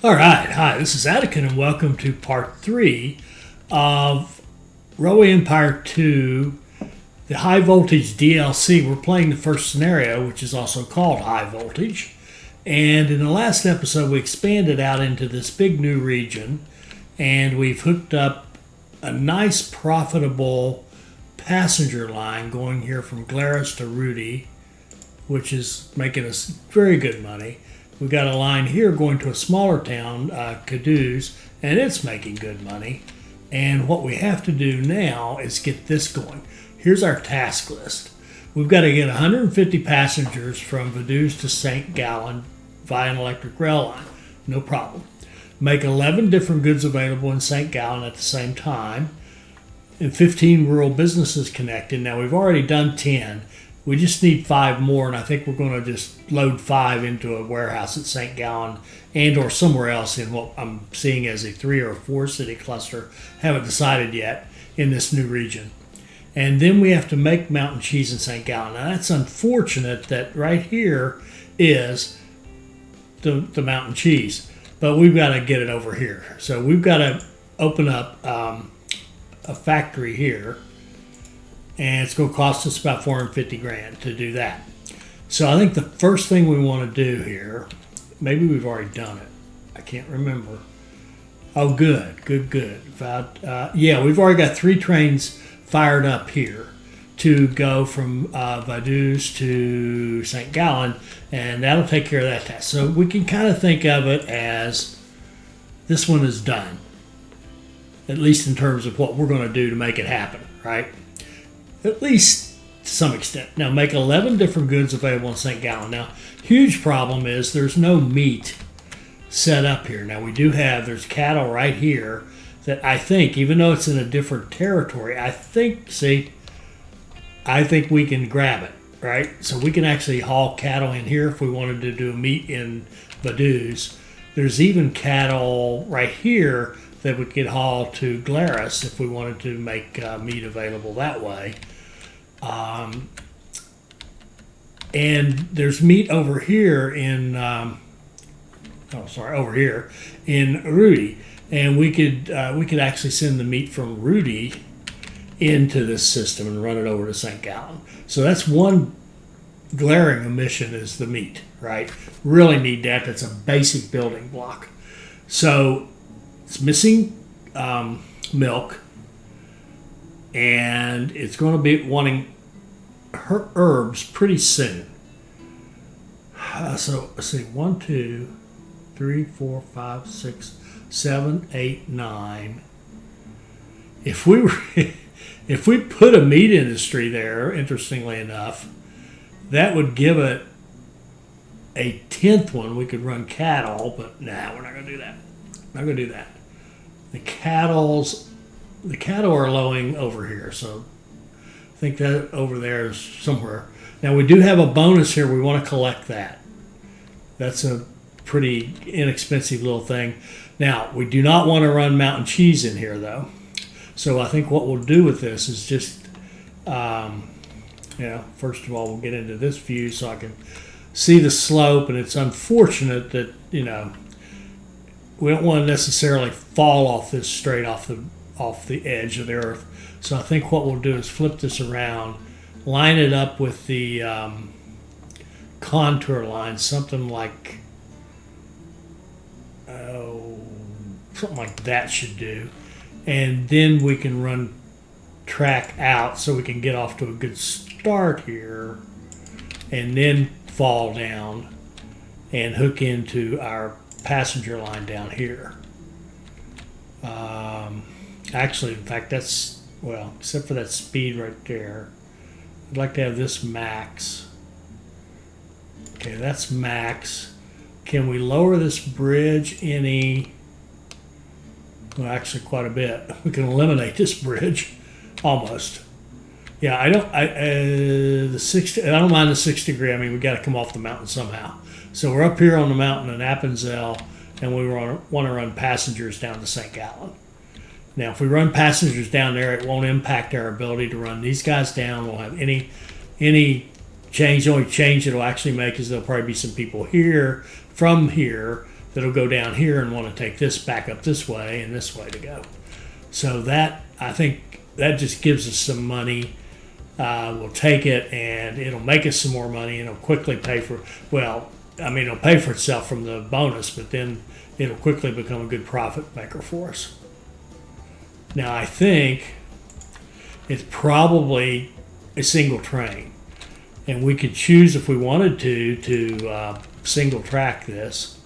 All right, hi, this is Attican, and welcome to part 3 of Railway Empire 2, the high voltage DLC. We're playing the first scenario, which is also called high voltage. And in the last episode, we expanded out into this big new region, and we've hooked up a nice, profitable passenger line going here from Glarus to Rudy, which is making us very good money. We've got a line here going to a smaller town, Vaduz, and it's making good money. And what we have to do now is get this going. Here's our task list. We've got to get 150 passengers from Vaduz to St. Gallen via an electric rail line. No problem. Make 11 different goods available in St. Gallen at the same time, and 15 rural businesses connected. Now, we've already done 10. We just need 5 more, and I think we're going to just load 5 into a warehouse at St. Gallen and or somewhere else in what I'm seeing as a 3 or 4 city cluster. Haven't decided yet in this new region. And then we have to make mountain cheese in St. Gallen. Now, that's unfortunate that right here is the mountain cheese, but we've got to get it over here. So we've got to open up a factory here, and it's going to cost us about 450 grand to do that. So I think the first thing we want to do here, maybe we've already done it. I can't remember. Oh, good. Yeah, we've already got 3 trains fired up here to go from Vaduz to St. Gallen, and that'll take care of that task. So we can kind of think of it as this one is done, at least in terms of what we're going to do to make it happen, right? At least to some extent. Now, make 11 different goods available in St. Gallen. Now, huge problem is there's no meat set up here. Now, there's cattle right here that I think, even though it's in a different territory, I think we can grab it, right? So we can actually haul cattle in here if we wanted to do meat in Vaduz. There's even cattle right here that we could haul to Glarus if we wanted to make meat available that way. And there's meat over here over here in Rudy, and we could actually send the meat from Rudy into this system and run it over to St. Gallen. So that's one glaring omission, is the meat, right? Really need that. That's a basic building block. So it's missing milk, and it's going to be wanting herbs pretty soon. So let's see, 1, 2, 3, 4, 5, 6, 7, 8, 9. If we put a meat industry there, interestingly enough, that would give it a 10th one. We could run cattle, but nah, we're not going to do that. Not going to do that. The cattle are lowing over here, so I think that over there is somewhere. Now, we do have a bonus here. We want to collect that. That's a pretty inexpensive little thing. Now, we do not want to run mountain cheese in here, though. So I think what we'll do with this is just, first of all, we'll get into this view so I can see the slope, and it's unfortunate that, we don't want to necessarily fall off this straight off the edge of the earth. So I think what we'll do is flip this around, line it up with the contour line, something like that should do. And then we can run track out so we can get off to a good start here, and then fall down and hook into our passenger line down here. Actually, in fact, except for that speed right there, I'd like to have this max. Okay, that's max. Can we lower this bridge any? Well, actually, quite a bit. We can eliminate this bridge, almost. Yeah, I don't mind the 6 degree. I mean, we got to come off the mountain somehow. So we're up here on the mountain in Appenzell, and we want to run passengers down to St. Gallen. Now, if we run passengers down there, it won't impact our ability to run these guys down. We'll have any change. The only change it'll actually make is there'll probably be some people here from here that'll go down here and want to take this back up this way and this way to go. So that, I think that just gives us some money. We'll take it and it'll make us some more money, and it'll quickly pay for, well, I mean, it'll pay for itself from the bonus, but then it'll quickly become a good profit maker for us. Now, I think it's probably a single train, and we could choose if we wanted to single track this.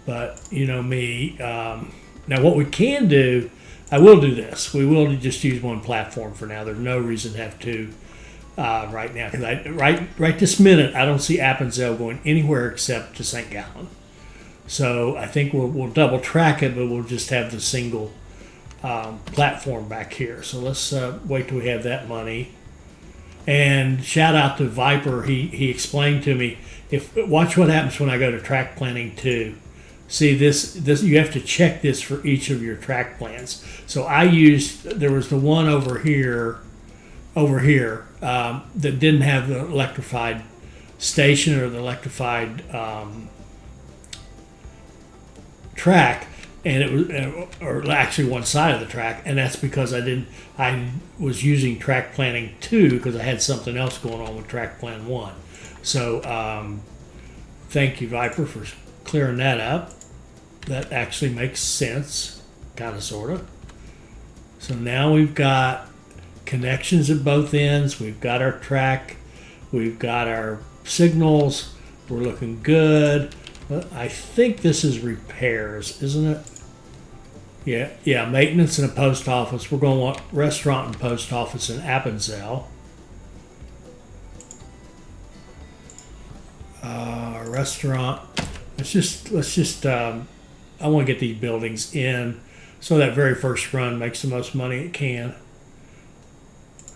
But you know me. Now, what we can do, I will do this. We will just use one platform for now. There's no reason to have two right now, because right this minute I don't see Appenzell going anywhere except to St. Gallen. So I think we'll double track it, but we'll just have the single platform back here. So let's wait till we have that money. And shout out to Viper. He explained to me, watch what happens when I go to track planning 2. See this you have to check this for each of your track plans. So there was the one over here that didn't have the electrified station or the electrified track, and it was, or actually one side of the track, and that's because I was using track planning 2 because I had something else going on with track plan 1. So thank you, Viper, for clearing that up. That actually makes sense, kind of, sort of. So now we've got connections at both ends. We've got our track. We've got our signals. We're looking good. I think this is repairs, isn't it? Yeah, maintenance and a post office. We're going to want restaurant and post office in Appenzell. Restaurant. Let's just. I want to get these buildings in, so that very first run makes the most money it can.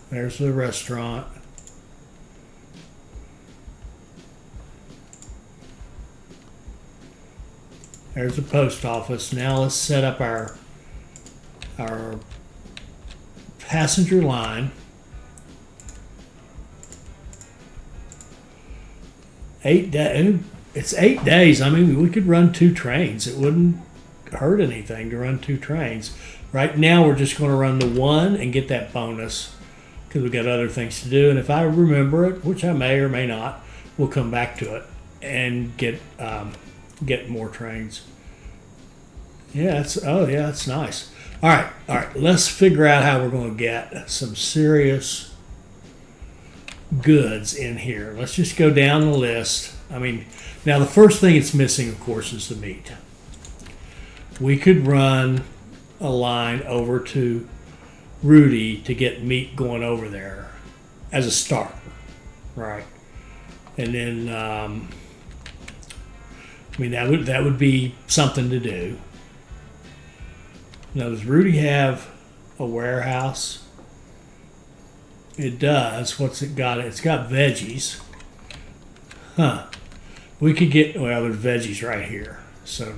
There's the restaurant. There's the post office. Now let's set up our passenger line. 8 days. It's 8 days. I mean, we could run 2 trains. It wouldn't hurt anything to run 2 trains. Right now, we're just going to run the one and get that bonus because we've got other things to do. And if I remember it, which I may or may not, we'll come back to it and get more trains. Yeah, it's nice. All right. Let's figure out how we're going to get some serious goods in here. Let's just go down the list. I mean, now the first thing it's missing, of course, is the meat. We could run a line over to Rudy to get meat going over there as a start, right? And then, I mean, that would be something to do. Now, does Rudy have a warehouse? It does. What's it got? It's got veggies. Huh. We could get, well, there's veggies right here, so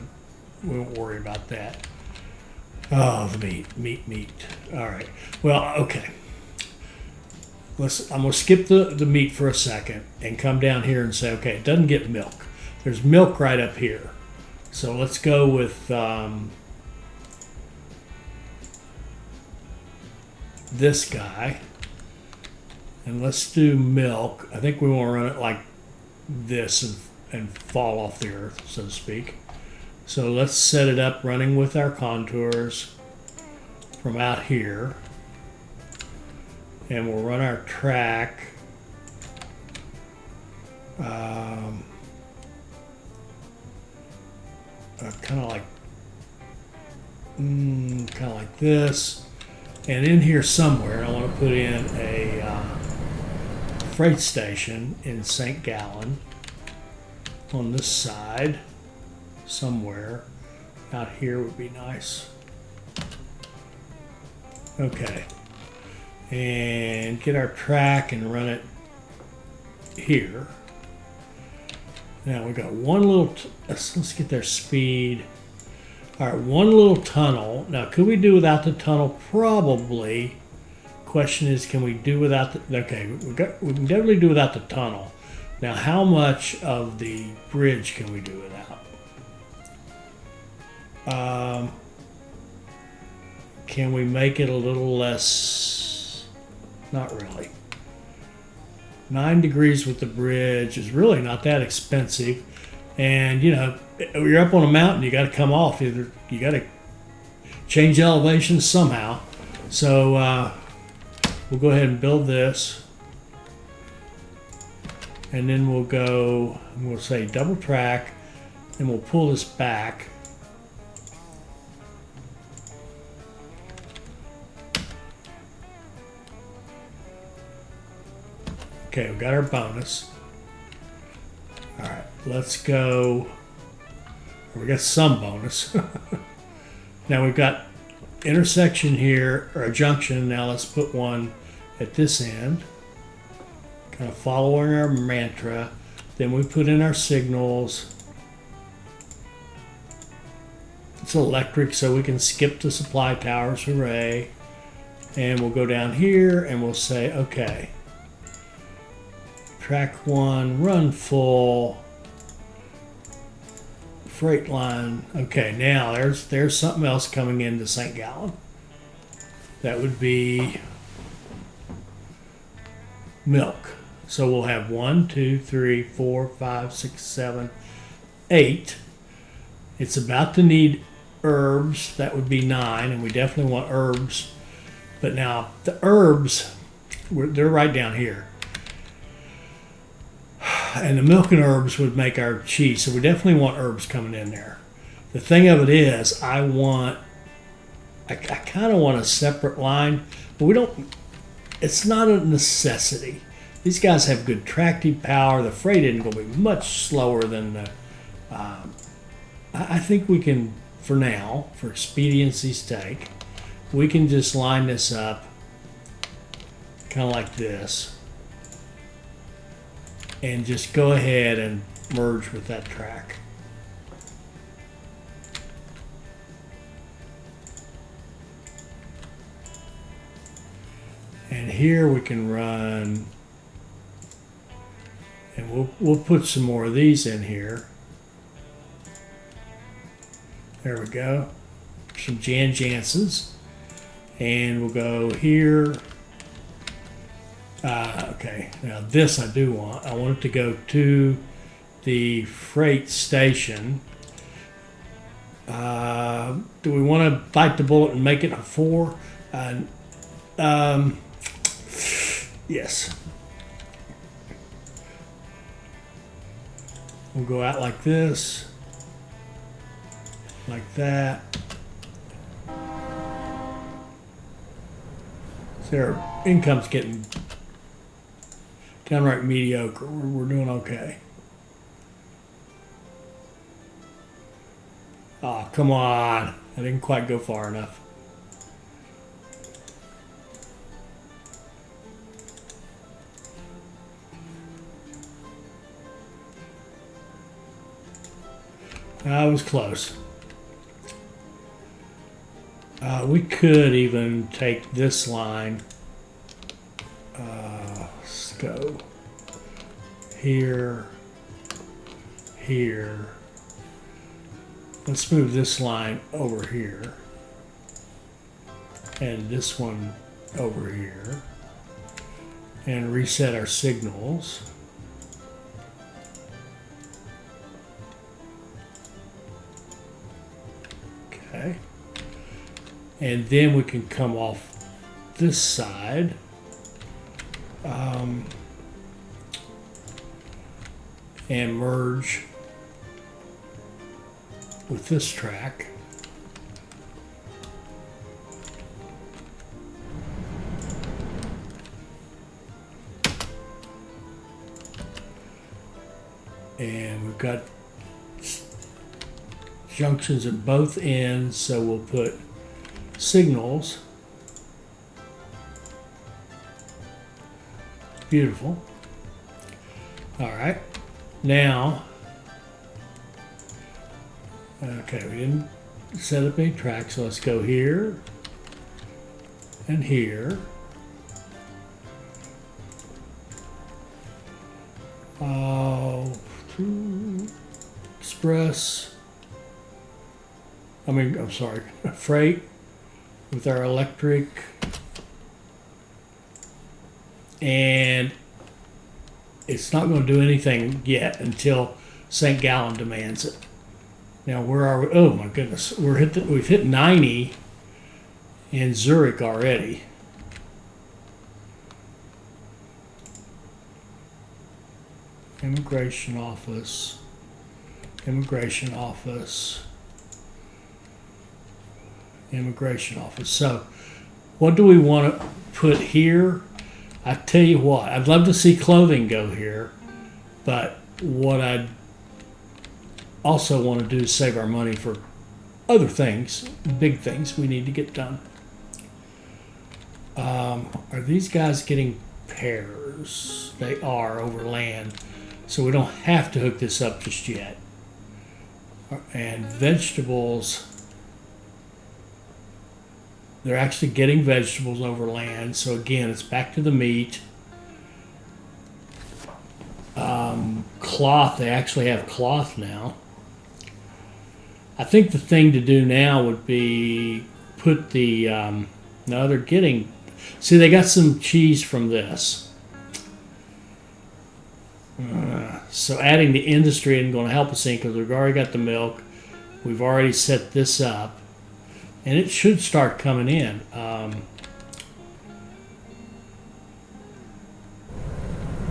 we won't worry about that. Oh, the meat. All right. Well, okay. I'm going to skip the meat for a second and come down here and say, okay, it doesn't get milk. There's milk right up here. So let's go with this guy. And let's do milk. I think we want to run it like this and fall off the earth, so to speak. So let's set it up running with our contours from out here. And we'll run our track. Kind of like this. And in here somewhere, I want to put in a freight station in St. Gallen on this side. Somewhere out here would be nice. Okay. And get our track and run it here. Now we got one little, let's get their speed. All right, one little tunnel. Now, could we do without the tunnel? Probably. Question is, can we do without the, okay, we can definitely do without the tunnel. Now, how much of the bridge can we do without? Can we make it a little less? Not really. 9 degrees with the bridge is really not that expensive. And you know, you're up on a mountain, you got to come off. Either you got to change elevation somehow. So we'll go ahead and build this. And then we'll go, we'll say double track, and we'll pull this back. Okay, we got our bonus. All right, let's go. We got some bonus. Now we've got intersection here, or a junction. Now let's put one at this end. Kind of following our mantra. Then we put in our signals. It's electric, so we can skip the supply towers. Hooray. And we'll go down here and we'll say, okay. Track 1, run full. Freight line. Okay, now there's something else coming into St. Gallen. That would be milk. So we'll have 1, 2, 3, 4, 5, 6, 7, 8. It's about to need herbs. That would be 9, and we definitely want herbs. But now the herbs, they're right down here. And the milk and herbs would make our cheese. So we definitely want herbs coming in there. The thing of it is, I kind of want a separate line, but we don't, it's not a necessity. These guys have good tractive power. The freight isn't going to be much slower than the, I think we can, for now, for expediency's sake, we can just line this up kind of like this and just go ahead and merge with that track. And here we can run, and we'll put some more of these in here. There we go. Some Jan Janssens. And we'll go here. Okay, now this I do want. I want it to go to the freight station. Do we want to bite the bullet and make it a 4? Yes. We'll go out like this, like that. So our income's getting downright mediocre. We're doing okay. Oh, come on. I didn't quite go far enough. I was close. We could even take this line. Let's go here, here. Let's move this line over here. And this one over here. And reset our signals. Okay. And then we can come off this side. And merge with this track. And we've got junctions at both ends, so we'll put signals. Beautiful. All right. Now, okay, we didn't set up any tracks, so let's go here and here. Express. I'm sorry, freight with our electric. And it's not going to do anything yet until St. Gallen demands it. Now, where are we? Oh my goodness, we've hit 90 in Zurich already. Immigration office, immigration office, immigration office. So, what do we want to put here? I tell you what, I'd love to see clothing go here, but what I'd also want to do is save our money for other things, big things we need to get done. Are these guys getting pears? They are over land, so we don't have to hook this up just yet. And vegetables, they're actually getting vegetables over land, so again, it's back to the meat. Cloth, they actually have cloth now. I think the thing to do now would be put the, no, they're getting, see, they got some cheese from this. So adding the industry isn't going to help us any because we've already got the milk. We've already set this up. And it should start coming in.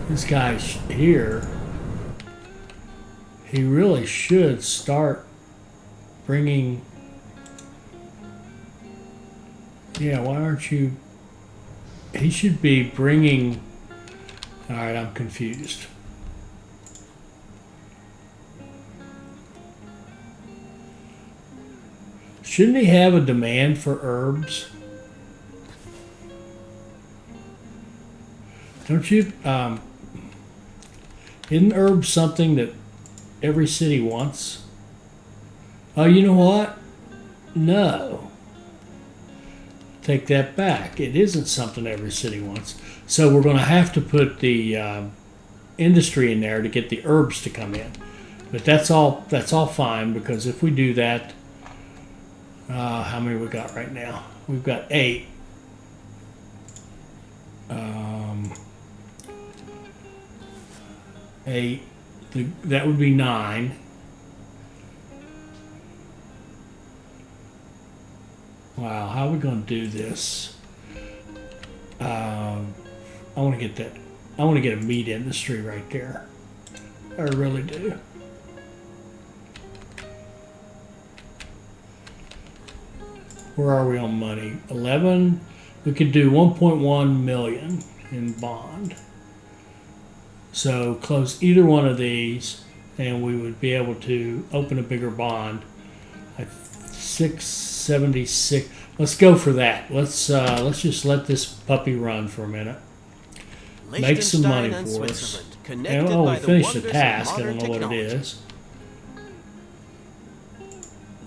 This guy here, he really should start bringing. Yeah, why aren't you? He should be bringing. All right, I'm confused. Shouldn't he have a demand for herbs? Don't you? Isn't herbs something that every city wants? Oh, you know what? No. Take that back. It isn't something every city wants. So we're going to have to put the industry in there to get the herbs to come in. But that's all fine because if we do that, how many we got right now? We've got 8. Eight. That would be 9. Wow, how are we going to do this? I want to get that. I want to get a meat industry right there. I really do. Where are we on money? 11. We could do 1.1 million in bond. So close either one of these, and we would be able to open a bigger bond. At 676. Let's go for that. Let's just let this puppy run for a minute. Make some money for us. And, we finished the task. I don't know what it is.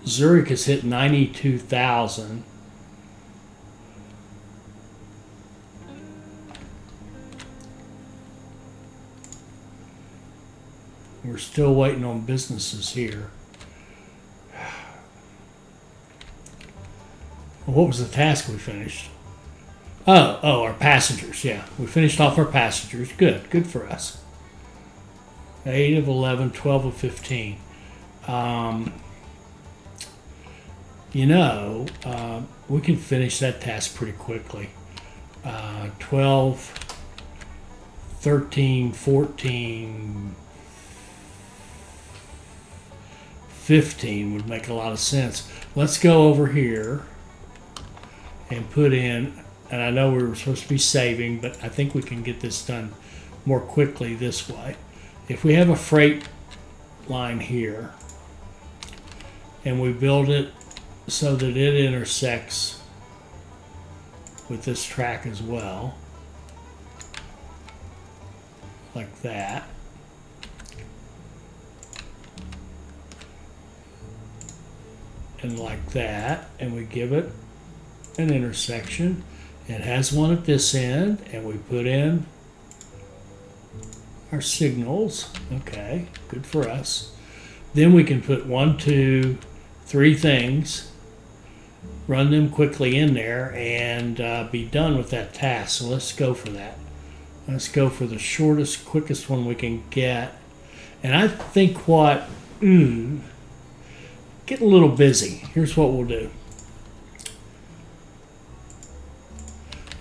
Zurich has hit 92,000. We're still waiting on businesses here. What was the task we finished? Oh, our passengers. Yeah, we finished off our passengers. Good for us. 8 of 11, 12 of 15. We can finish that task pretty quickly. 12, 13, 14, 15 would make a lot of sense. Let's go over here and put in, and I know we were supposed to be saving, but I think we can get this done more quickly this way. If we have a freight line here and we build it so that it intersects with this track as well, like that. And like that, and we give it an intersection. It has one at this end, and we put in our signals. Okay, good for us. Then we can put 1, 2, 3 things run them quickly in there, and be done with that task. So let's go for that. Let's go for the shortest, quickest one we can get. And I think what, getting a little busy. Here's what we'll do.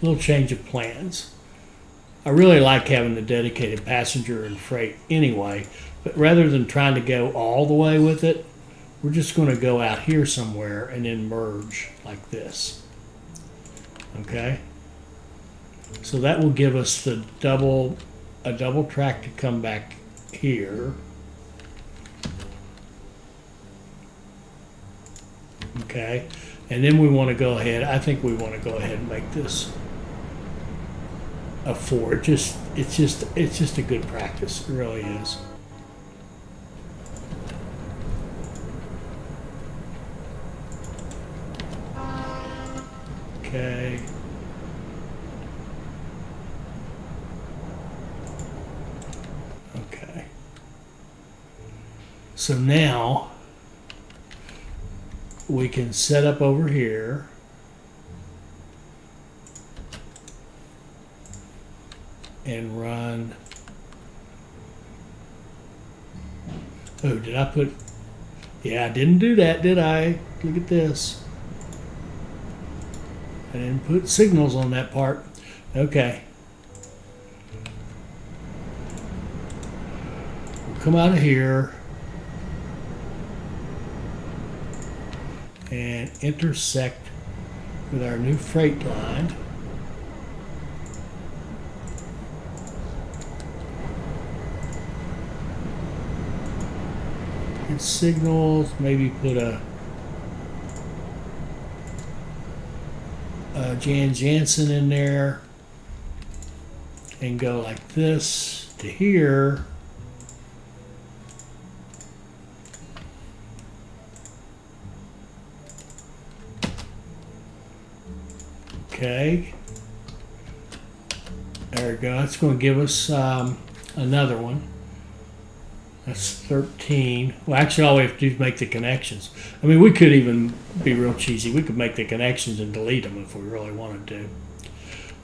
A little change of plans. I really like having the dedicated passenger and freight anyway, but rather than trying to go all the way with it, we're just going to go out here somewhere and then merge like this. Okay? So that will give us a double track to come back here. Okay? And then we want to go ahead, I think we want to go ahead and make this a 4. It's just a good practice. It really is. Okay. Okay. So now we can set up over here. And run. Oh, did I put? Yeah, I didn't do that, did I? Look at this. I didn't put signals on that part. Okay. We'll come out of here and intersect with our new freight line. Signals, maybe put a Jan Jansen in there and go like this to here. Okay, there we go. That's going to give us another one. That's 13. Well, actually, all we have to do is make the connections. I mean, we could even be real cheesy. We could make the connections and delete them if we really wanted to.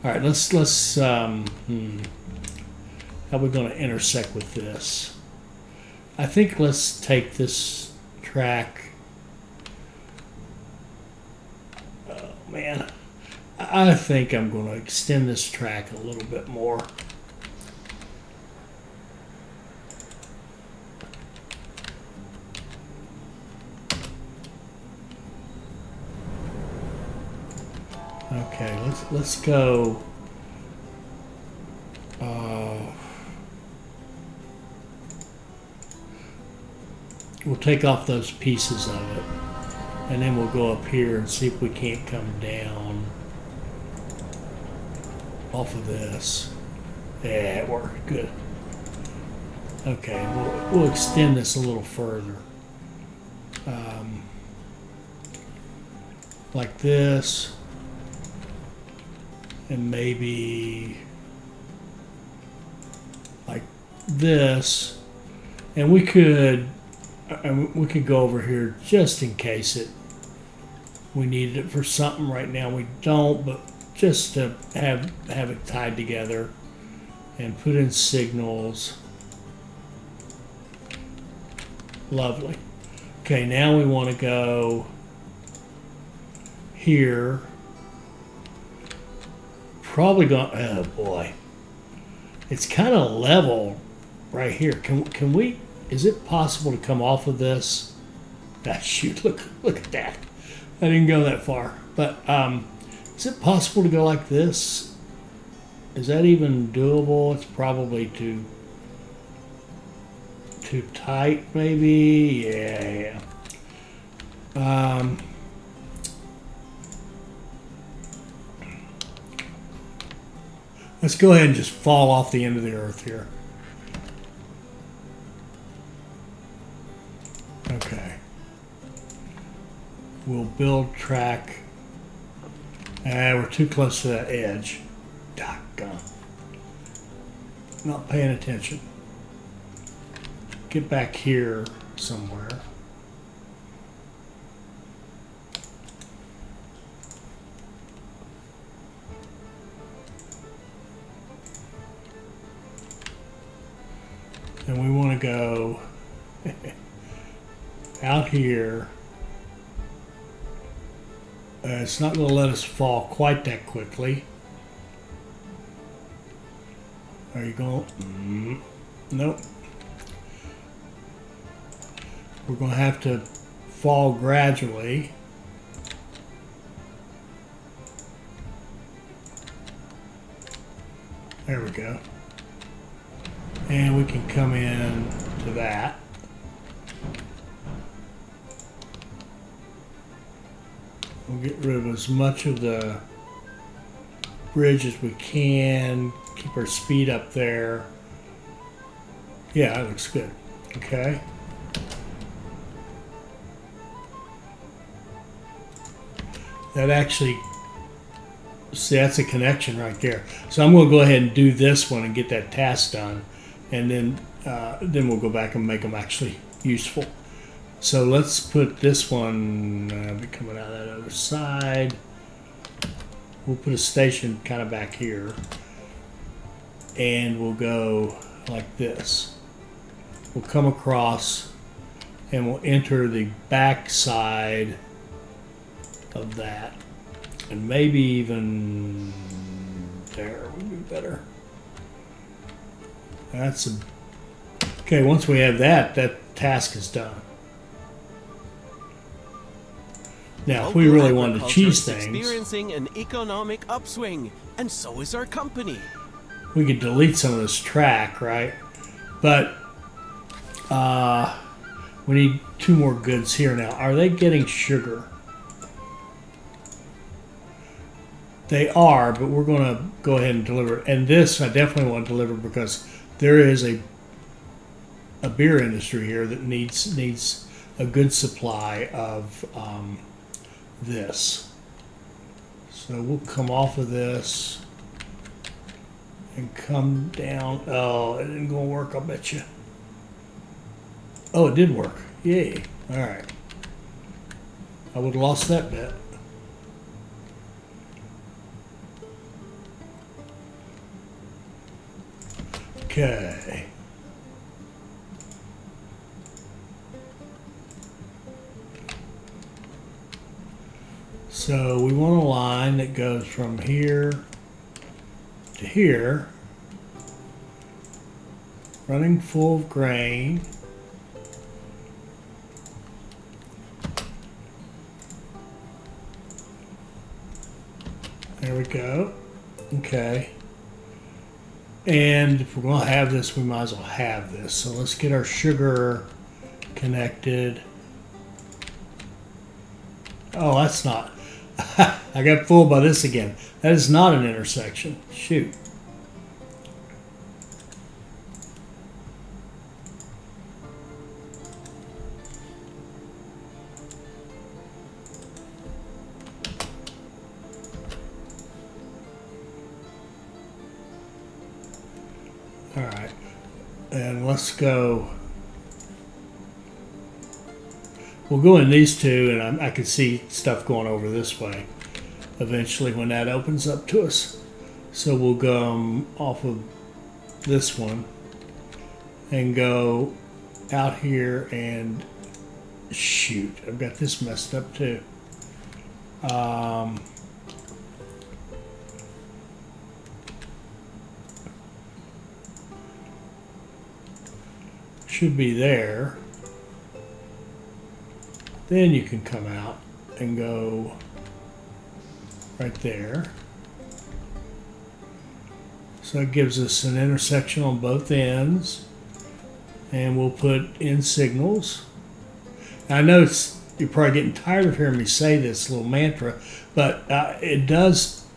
All right, let's how are we going to intersect with this? I think let's take this track. Oh, man. I think I'm going to extend this track a little bit more. Okay, let's go. We'll take off those pieces of it, and then we'll go up here and see if we can't come down off of this. Yeah, it worked good. Okay, we'll extend this a little further, like this. And maybe like this, and we could go over here just in case we needed it for something. Right now we don't, but just to have it tied together and put in signals. Lovely. Okay, now we want to go here. Probably going. Oh boy, it's kind of level right here. Can we? Is it possible to come off of this? Ah, shoot! Look at that. I didn't go that far. But is it possible to go like this? Is that even doable? It's probably too tight, maybe. Yeah. Let's go ahead and just fall off the end of the earth here. Okay. We'll build track. We're too close to that edge. Doggone. Not paying attention. Get back here somewhere. And we want to go out here. It's not going to let us fall quite that quickly. Are you going? Nope. We're going to have to fall gradually. There we go. And we can come in to that. We'll get rid of as much of the bridge as we can. Keep our speed up there. Yeah, that looks good. Okay. That actually, see, that's a connection right there. So I'm going to go ahead and do this one and get that task done. And then we'll go back and make them actually useful. So let's put this one be coming out that other side. We'll put a station kind of back here. And we'll go like this. We'll come across and we'll enter the back side of that. And maybe even there would be better. That's okay. Once we have that, that task is done. Now, if we really wanted to cheese things, experiencing an economic upswing, and so is our company. We could delete some of this track, right? But we need 2 more goods here now. Are they getting sugar? They are, but we're going to go ahead and deliver it. And this I definitely want to deliver because there is a beer industry here that needs a good supply of this. So we'll come off of this and come down. Oh, it didn't go work, I'll bet you. Oh, it did work. Yay. All right. I would have lost that bet. Okay. So we want a line that goes from here to here, running full of grain. There we go. Okay. And if we're going to have this, we might as well have this. So let's get our sugar connected. Oh, that's not. I got fooled by this again. That is not an intersection. Shoot. All right. And let's go. We'll go in these two, and I can see stuff going over this way eventually when that opens up to us. So we'll go off of this one and go out here and shoot. I've got this messed up too. Should be there. Then you can come out and go right there. So it gives us an intersection on both ends. And we'll put in signals. Now, I know you're probably getting tired of hearing me say this little mantra, but it does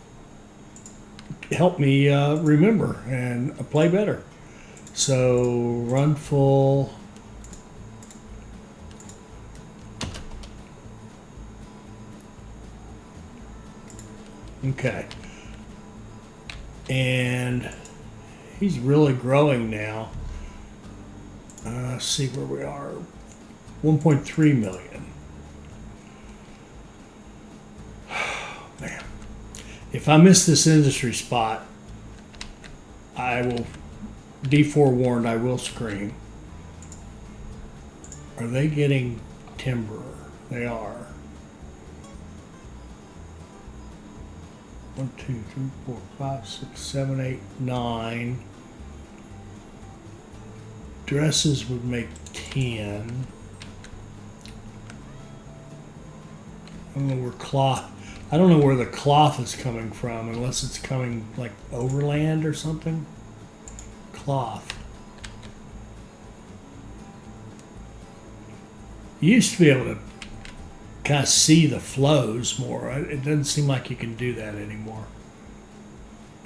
help me remember and play better. So run full. Okay. And he's really growing now. Let's see where we are. 1.3 million. Man. If I miss this industry spot, I will be forewarned, I will scream. Are they getting timber? They are. 1, 2, 3, 4, 5, 6, 7, 8, 9. Dresses would make 10. I don't know where cloth. I don't know where the cloth is coming from, unless it's coming like overland or something. Cloth. You used to be able to kind of see the flows more. It doesn't seem like you can do that anymore.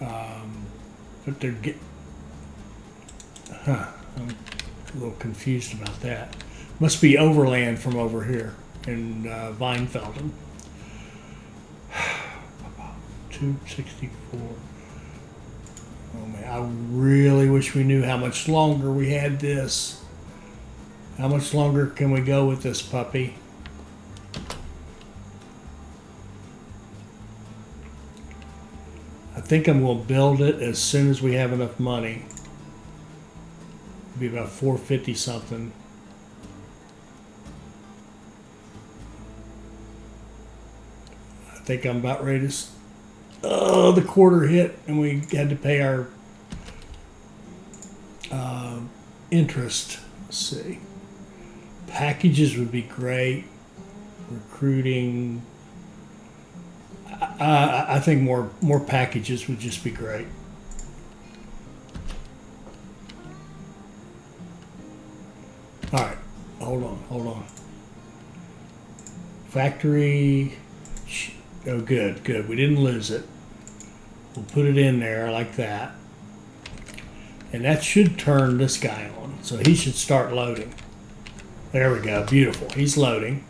But they're getting. I'm a little confused about that. Must be overland from over here in Weinfelden. 264. Oh man, I really wish we knew how much longer we had this. How much longer can we go with this puppy? I think I'm going to build it as soon as we have enough money. It'll be about 450 something. I think I'm about ready to. Oh, the quarter hit, and we had to pay our interest. Let's see. Packages would be great. Recruiting. I think more packages would just be great. All right, hold on. Factory. Oh, good. We didn't lose it. We'll put it in there like that. And that should turn this guy on. So he should start loading. There we go. Beautiful. He's loading.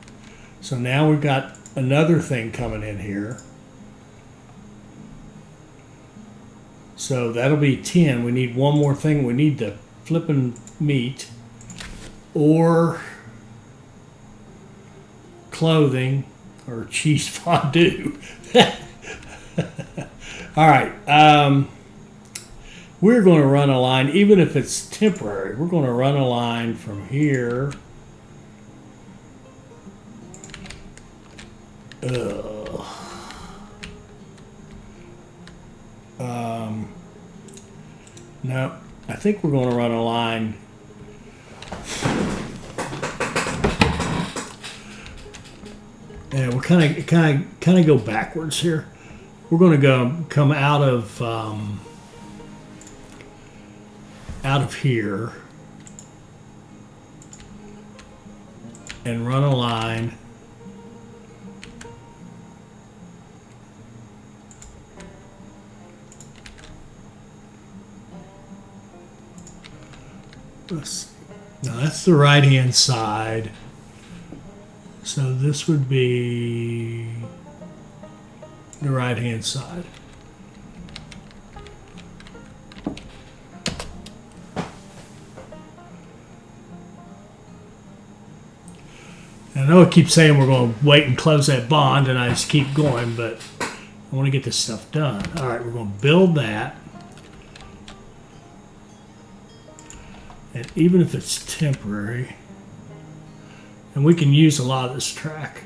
So now we've got another thing coming in here. So that'll be 10. We need one more thing. We need the flipping meat or clothing or cheese fondue. All right. We're going to run a line, even if it's temporary. We're going to run a line from here. No, I think we're going to run a line. Yeah, we'll kind of go backwards here. We're going to come out of here and run a line. Let's see. Now that's the right hand side. So this would be the right hand side. I know I keep saying we're going to wait and close that bond, and I just keep going, but I want to get this stuff done. All right, we're going to build that. And even if it's temporary, and we can use a lot of this track.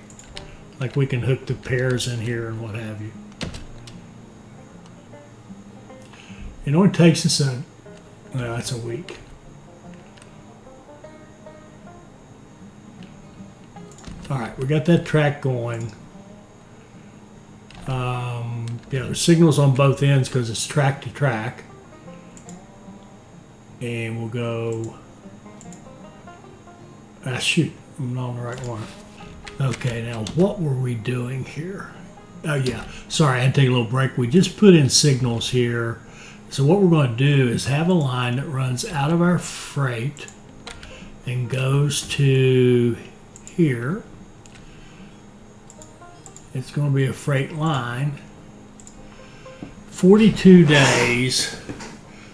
Like we can hook the pairs in here and what have you. It only takes us that's a week. All right, we got that track going. Yeah, there's signals on both ends because it's track to track. And we'll go. Shoot, I'm not on the right one. Okay, now what were we doing here? Oh yeah, sorry, I had to take a little break. We just put in signals here. So what we're going to do is have a line that runs out of our freight and goes to here. It's going to be a freight line. 42 days.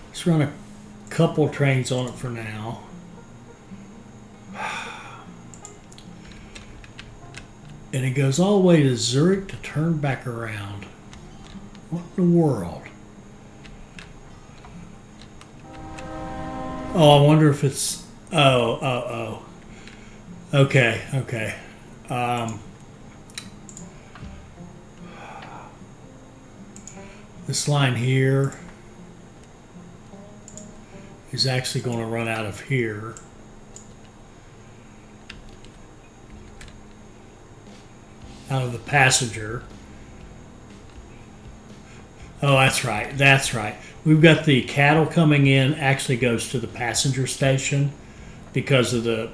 Let's run a couple trains on it for now. And it goes all the way to Zurich to turn back around. What in the world? Oh, I wonder if it's... Oh. Okay, okay. Um, this line here is actually going to run out of here. Out of the passenger. Oh, that's right. That's right. We've got the cattle coming in actually goes to the passenger station because of the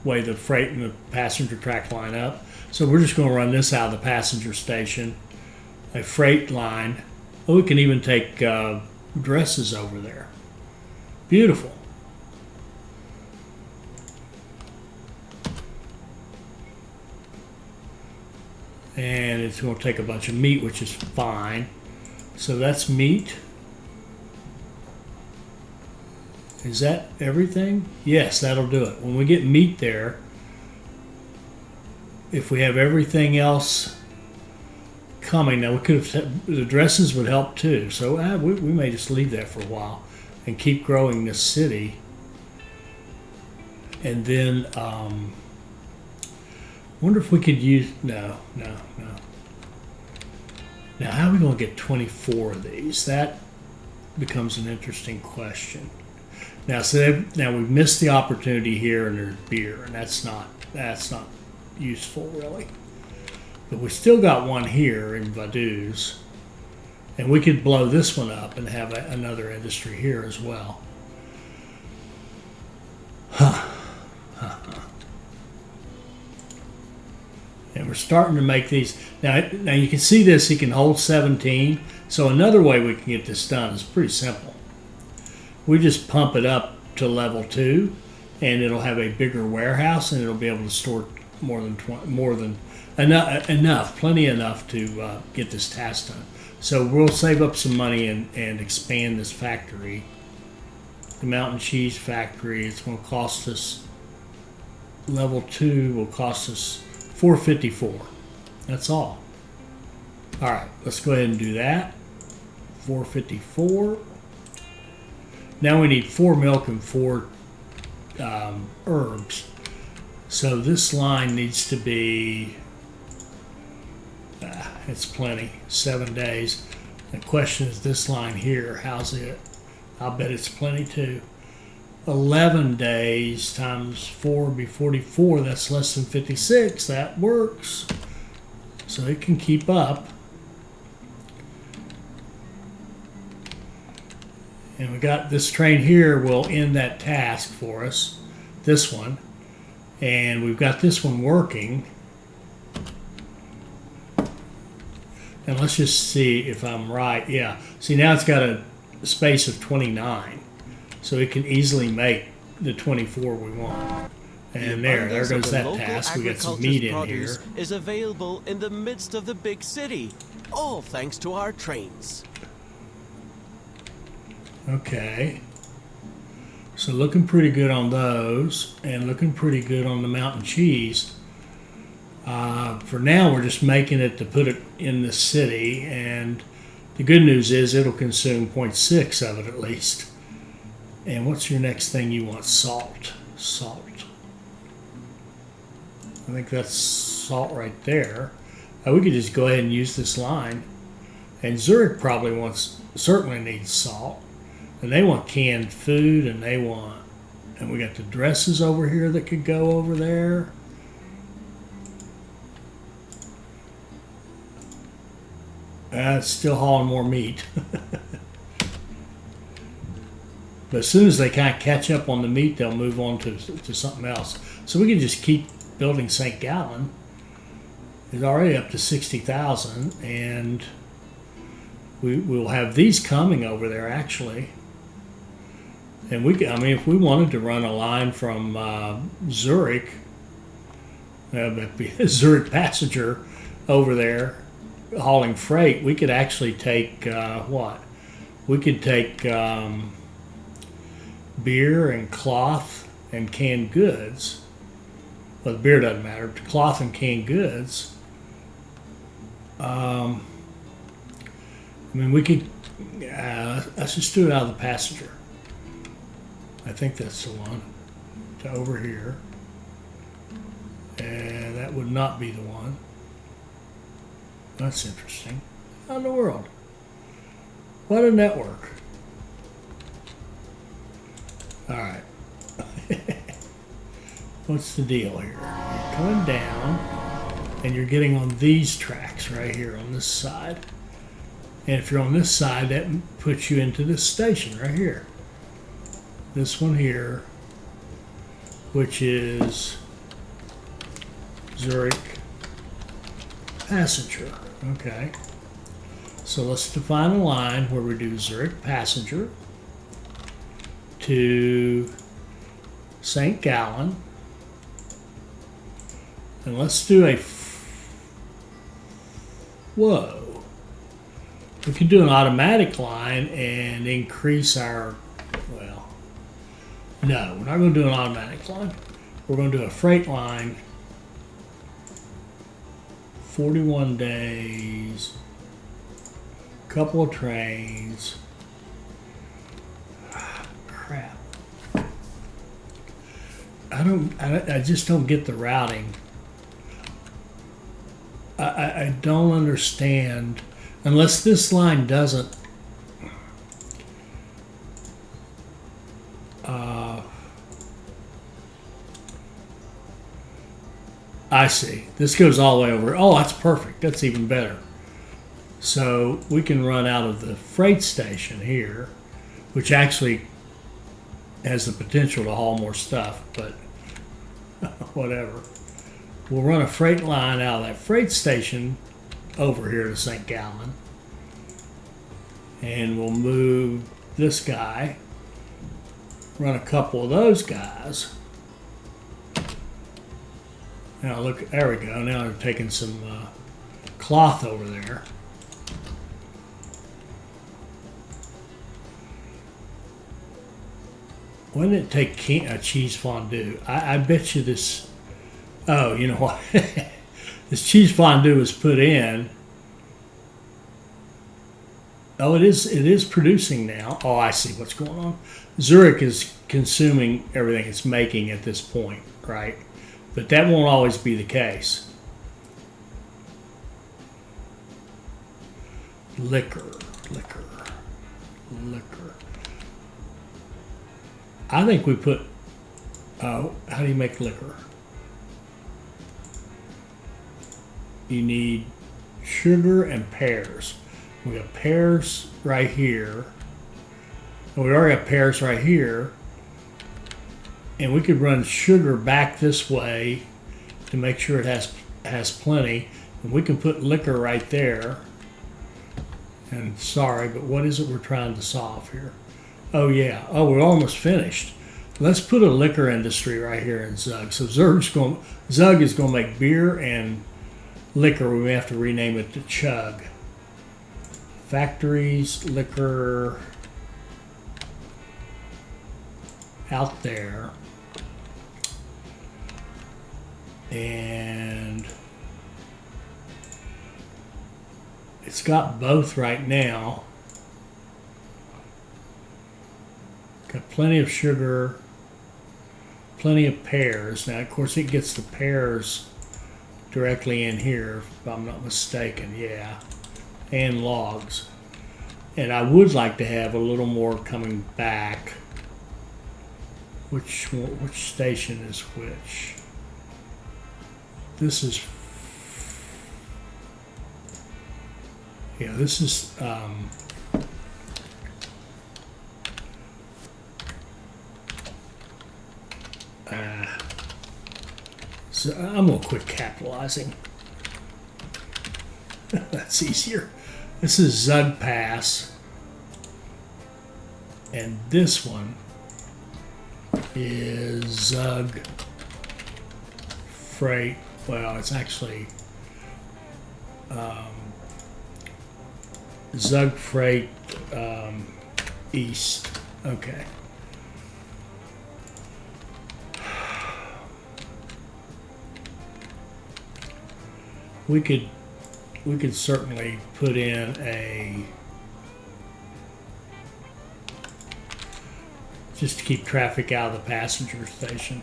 way the freight and the passenger track line up. So we're just going to run this out of the passenger station, a freight line. Oh, we can even take dresses over there. Beautiful. And it's going to take a bunch of meat, which is fine. So that's meat. Is that everything? Yes, that'll do it. When we get meat there, if we have everything else coming, now we could have, the dresses would help too. So we may just leave that for a while and keep growing this city. And then, wonder if we could use, no. Now, how are we going to get 24 of these? That becomes an interesting question. Now, now we've missed the opportunity here, and there's beer, and that's not useful really. But we still got one here in Vaduz, and we could blow this one up and have another industry here as well. And we're starting to make these. Now you can see this, he can hold 17. So another way we can get this done is pretty simple. We just pump it up to level 2, and it'll have a bigger warehouse, and it'll be able to store plenty enough to get this task done. So we'll save up some money and expand this factory. The mountain cheese factory, it's going to cost us, level 2 will cost us $454. That's all. All right, let's go ahead and do that. $454. Now we need 4 milk and 4 herbs. So this line needs to be, it's plenty, 7 days. The question is this line here, how's it? I'll bet it's plenty too. 11 days times 4 would be 44. That's less than 56. That works. So it can keep up. And we got this train here will end that task for us. This one. And we've got this one working. And let's just see if I'm right. Yeah. See, now it's got a space of 29. So it can easily make the 24 we want. And there goes that task. We got some meat in here. Is available in the midst of the big city, all thanks to our trains. Okay. So looking pretty good on those, and looking pretty good on the mountain cheese. For now, we're just making it to put it in the city, and the good news is it'll consume 0.6 of it at least. And what's your next thing you want? Salt. Salt. I think that's salt right there. We could just go ahead and use this line. And Zurich probably certainly needs salt. And they want canned food, and we got the dresses over here that could go over there. It's still hauling more meat. But as soon as they kind of catch up on the meat, they'll move on to something else. So we can just keep building St. Gallen. It's already up to 60,000, and we'll have these coming over there actually. And if we wanted to run a line from Zurich, Zurich passenger over there hauling freight, we could actually take what? We could take beer and cloth and canned goods. Well, the beer doesn't matter. But cloth and canned goods. We could. Let's just do it out of the passenger. I think that's the one. To over here. would not be the one. That's interesting. How in the world? What a network. Alright. What's the deal here? You're coming down and you're getting on these tracks right here on this side. And if you're on this side, that puts you into this station right here. This one here, which is Zurich Passenger. Okay. So let's define a line where we do Zurich Passenger to St. Gallen. And let's do a, whoa. We can do an automatic line and increase our, well, no, we're not going to do an automatic line. We're going to do a freight line, 41 days, couple of trains. Crap. I just don't get the routing. I don't understand unless this line doesn't I see. This goes all the way over. Oh, that's perfect. That's even better. So we can run out of the freight station here, which actually has the potential to haul more stuff, but whatever. We'll run a freight line out of that freight station over here to St. Gallen. And we'll move this guy, run a couple of those guys. Now look, there we go. Now they're taking some cloth over there. When did it take cheese fondue? I bet you this. Oh, you know what? This cheese fondue was put in. Oh, it is producing now. Oh, I see what's going on. Zurich is consuming everything it's making at this point, right? But that won't always be the case. Liquor. I think we put, how do you make liquor? You need sugar and pears. We got pears right here. And we already got pears right here. And we could run sugar back this way to make sure it has plenty. And we can put liquor right there. And sorry, but what is it we're trying to solve here? Oh yeah. Oh, we're almost finished. Let's put a liquor industry right here in Zug. So Zug is going to make beer and liquor. We may have to rename it to Chug. Factories, liquor, out there. And it's got both right now. Got plenty of sugar, plenty of pears. Now, of course, it gets the pears directly in here, if I'm not mistaken. Yeah, and logs. And I would like to have a little more coming back. Which station is which? This is, yeah, this is, so I'm going to quit capitalizing. That's easier. This is Zug Pass. And this one is Zug Freight. Well, it's actually Zug Freight East. Okay. We could certainly put in a, just to keep traffic out of the passenger station,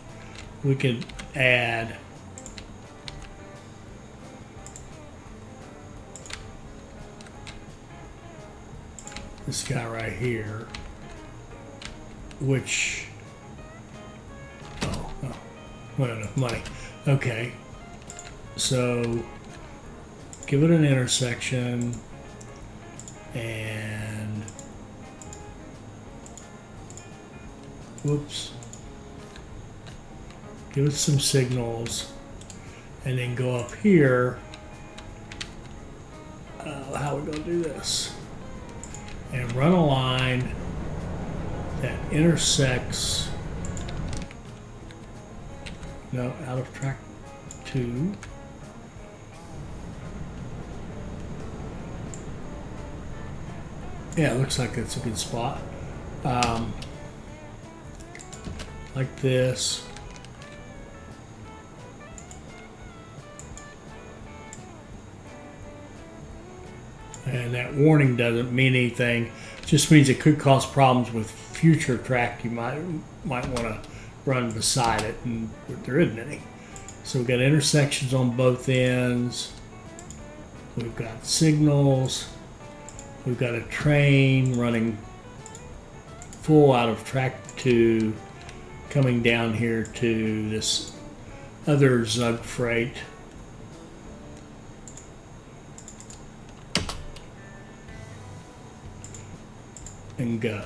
we could add this guy right here, which, not enough money. Okay, so give it an intersection and whoops, give it some signals, and then go up here. How are we going to do this? And run a line that intersects, no, out of track 2. Yeah, it looks like it's a good spot. Like this. And that warning doesn't mean anything. It just means it could cause problems with future track you might want to run beside it, and there isn't any. So we've got intersections on both ends. We've got signals. We've got a train running full out of track 2, coming down here to this other Zug freight. And go.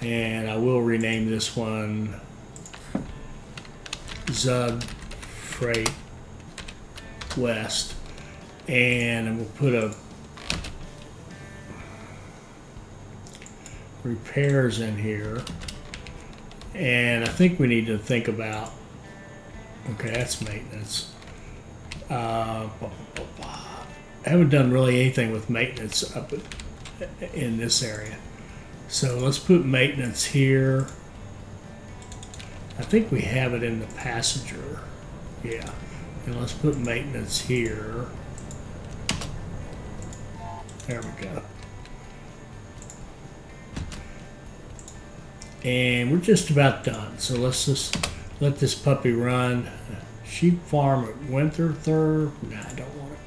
And I will rename this one Zug Freight West. And we'll put a repairs in here. And I think we need to think about, okay, that's maintenance. I haven't done really anything with maintenance up in this area. So let's put maintenance here. I think we have it in the passenger. Yeah. And let's put maintenance here. There we go. And we're just about done. So let's just let this puppy run. Sheep farm at Winterthur. Nah, I don't want it.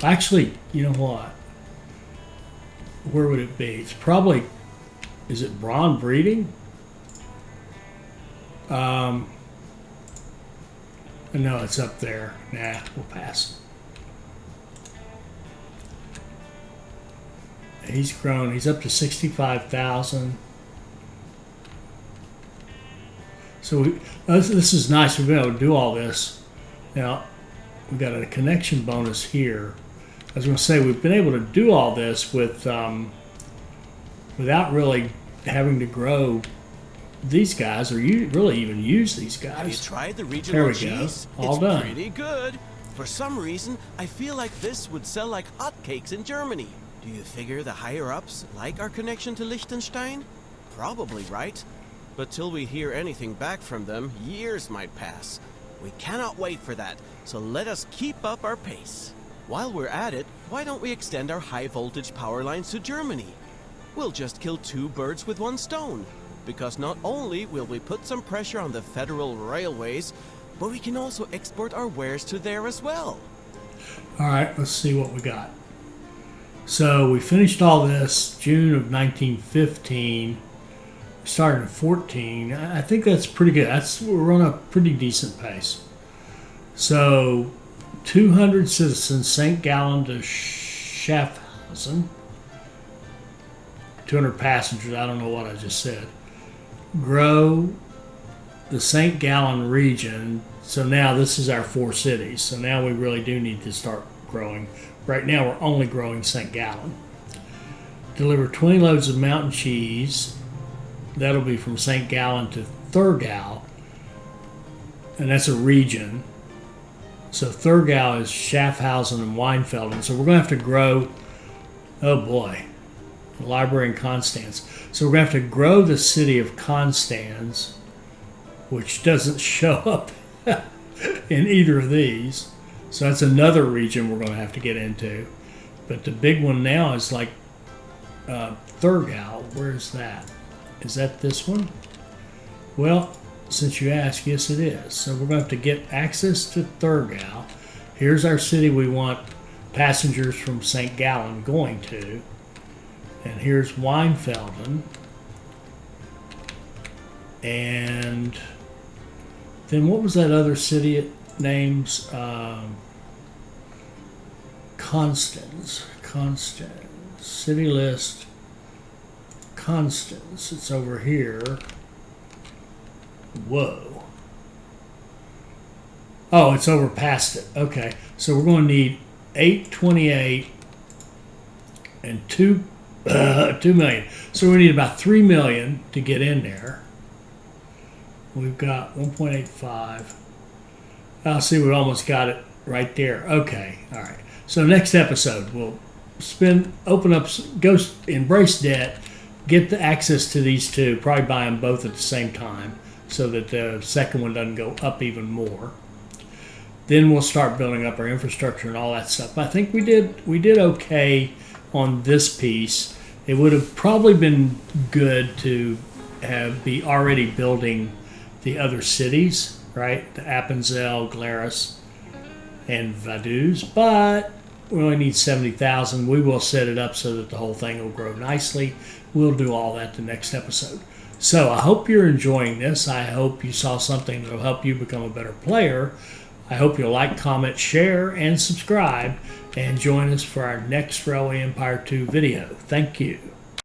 Actually, you know what? Where would it be? It's probably, is it Braun breeding? No, it's up there. Nah, we'll pass. He's grown. He's up to 65,000. So this is nice. We've been able to do all this. Now, we've got a connection bonus here. I was going to say, we've been able to do all this with without really having to grow these guys, or you really even use these guys. Have you tried the regional cheese? All it's done. Pretty good. For some reason, I feel like this would sell like hotcakes in Germany. Do you figure the higher-ups like our connection to Liechtenstein? Probably, right? But till we hear anything back from them, years might pass. We cannot wait for that, so let us keep up our pace. While we're at it, why don't we extend our high-voltage power lines to Germany? We'll just kill 2 birds with 1 stone. Because not only will we put some pressure on the federal railways, but we can also export our wares to there as well. All right, let's see what we got. So we finished all this June of 1915. We started in 14. I think that's pretty good. We're on a pretty decent pace. So 200 citizens, St. Gallen to Schaffhausen. 200 passengers. I don't know what I just said. Grow the St. Gallen region. So now this is our 4 cities. So now we really do need to start growing. Right now we're only growing St. Gallen. Deliver 20 loads of mountain cheese. That'll be from St. Gallen to Thurgau. And that's a region. So Thurgau is Schaffhausen and Weinfelden. So we're going to have to grow, oh boy, the library in Constance. So we're going to have to grow the city of Constance, which doesn't show up in either of these. So that's another region we're going to have to get into. But the big one now is like Thurgau. Where is that? Is that this one? Well, since you ask, yes it is. So we're going to have to get access to Thurgau. Here's our city we want passengers from St. Gallen going to. And here's Weinfelden. And then what was that other city it names? Constance. City list. Constance. It's over here. Whoa. Oh, it's over past it. Okay. So we're going to need 828 and 2 million. So we need about 3 million to get in there. We've got 1.85. I'll see, we almost got it right there. Okay. All right. So next episode, we'll open up, go embrace debt, get the access to these two, probably buy them both at the same time so that the second one doesn't go up even more. Then we'll start building up our infrastructure and all that stuff. I think we did okay on this piece. It would have probably been good to be already building the other cities, right? The Appenzell, Glarus, and Vaduz, but we only need 70,000. We will set it up so that the whole thing will grow nicely. We'll do all that the next episode. So I hope you're enjoying this. I hope you saw something that will help you become a better player. I hope you'll like, comment, share, and subscribe, and join us for our next Railway Empire 2 video. Thank you.